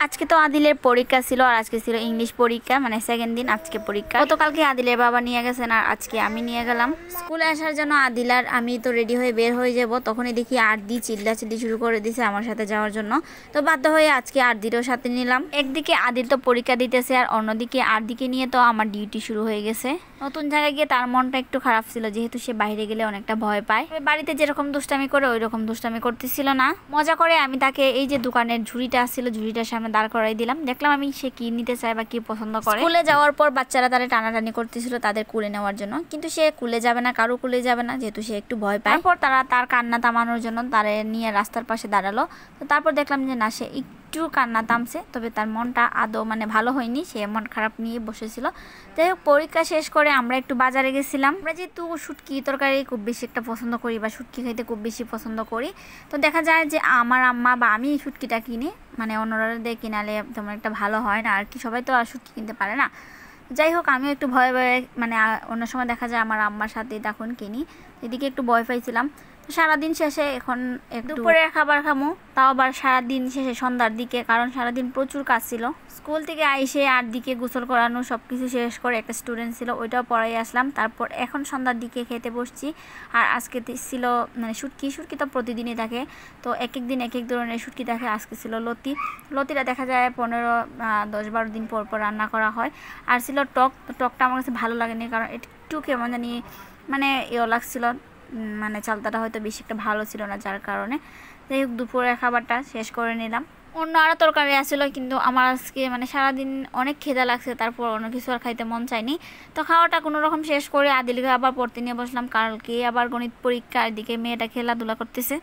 আজকে তো আদিলের পরীক্ষা ছিল আর আজকে ছিল ইংলিশ পরীক্ষা, মানে সেকেন্ড দিন আজকে পরীক্ষা। গতকালকে আদিলের বাবা নিয়ে গেছেন আর আজকে আমি নিয়ে গেলাম। স্কুলে আসার জন্য আদিল আর আমি তো রেডি হয়ে বের হয়ে যাব, তখনই দেখি আরদি চিল্লাচিল্লি শুরু করে দিয়েছে আমার সাথে যাওয়ার জন্য। তো বাধ্য হয়ে আজকে আরদিরও সাথে নিলাম। একদিকে আদিল তো পরীক্ষা দিতেছে আর অন্যদিকে আরদিকে নিয়ে তো আমার ডিউটি শুরু হয়ে গেছে। নতুন জায়গায় গিয়ে তার মনটা একটু খারাপ ছিল, যেহেতু সে বাইরে গেলে অনেকটা ভয় পায়। বাড়িতে যেরকম দুষ্টামি করে ওই রকম দুষ্টামি করতেছিল না। মজা করে আমি তাকে এই যে দোকানের ঝুড়িটা ছিল ঝুড়িটার সামনে দাঁড় করাই দিলাম, দেখলাম আমি সে কি নিতে চায় বা কি পছন্দ করে। স্কুলে যাওয়ার পর বাচ্চারা তারা টানাটানি করতেছিল তাদের কুলে নেওয়ার জন্য, কিন্তু সে কুলে যাবে না, কারো কুলে যাবে না, যেহেতু সে একটু ভয় পায়। তারপর তারা তার কান্না থামানোর জন্য তারা নিয়ে রাস্তার পাশে দাঁড়ালো। তো তারপর দেখলাম যে না, সে একটু কান্না থামছে, তবে তার মনটা আদৌ মানে ভালো হয়নি, সে মন খারাপ নিয়ে বসেছিল। যাই হোক, পরীক্ষা শেষ করে আমরা একটু বাজারে গেছিলাম। আমরা যেহেতু শুটকি তরকারি খুব বেশি একটা পছন্দ করি বা শুটকি খাইতে খুব বেশি পছন্দ করি, তো দেখা যায় যে আমার আম্মা বা আমি শুটকিটা কিনি, মানে অন্যরা দিয়ে কিনালে তেমন একটা ভালো হয় না আর কি, সবাই তো আর শুটকি কিনতে পারে না। যাই হোক, আমিও একটু ভয়ে ভয়ে মানে অন্য সময় দেখা যায় আমার আম্মার সাথে তখন কিনি, এদিকে একটু ভয় পাইছিলাম। সারাদিন শেষে এখন দুপুরের খাবার খামো, তাও আবার সারাদিন শেষে সন্ধ্যার দিকে, কারণ সারাদিন প্রচুর কাজ ছিল। স্কুল থেকে আইসে আর দিকে গোসল করানো সব কিছু শেষ করে একটা স্টুডেন্ট ছিল, ওইটাও পড়াই আসলাম। তারপর এখন সন্ধ্যার দিকে খেতে বসছি। আর আজকে ছিল মানে শুটকি তো প্রতিদিনই থাকে, তো এক এক দিন এক এক ধরনের শুটকি থাকে। আজকে ছিল লতিটা দেখা যায় 15-10-12 দিন পর পর রান্না করা হয়। আর ছিল টক, তো টকটা আমার কাছে ভালো লাগেনি, কারণ একটু কেমন জানি মানে লাগছিল, মানে চালতাটা হয়তো বেশি একটা ভালো ছিল না, যার কারণে। যাই হোক, দুপুরের খাবারটা শেষ করে নিলাম। অন্য আরও তরকারি আসছিলো, কিন্তু আমার আজকে মানে সারাদিন অনেক খিদা লাগছে, তারপর অন্য কিছু আর খাইতে মন চায়নি। তো খাওয়াটা কোনো রকম শেষ করে আদিলকে আবার পড়তে নিয়ে বসলাম, কালকে আবার গণিত পরীক্ষা, এদিকে মেয়েটা খেলাধুলা করতেছে।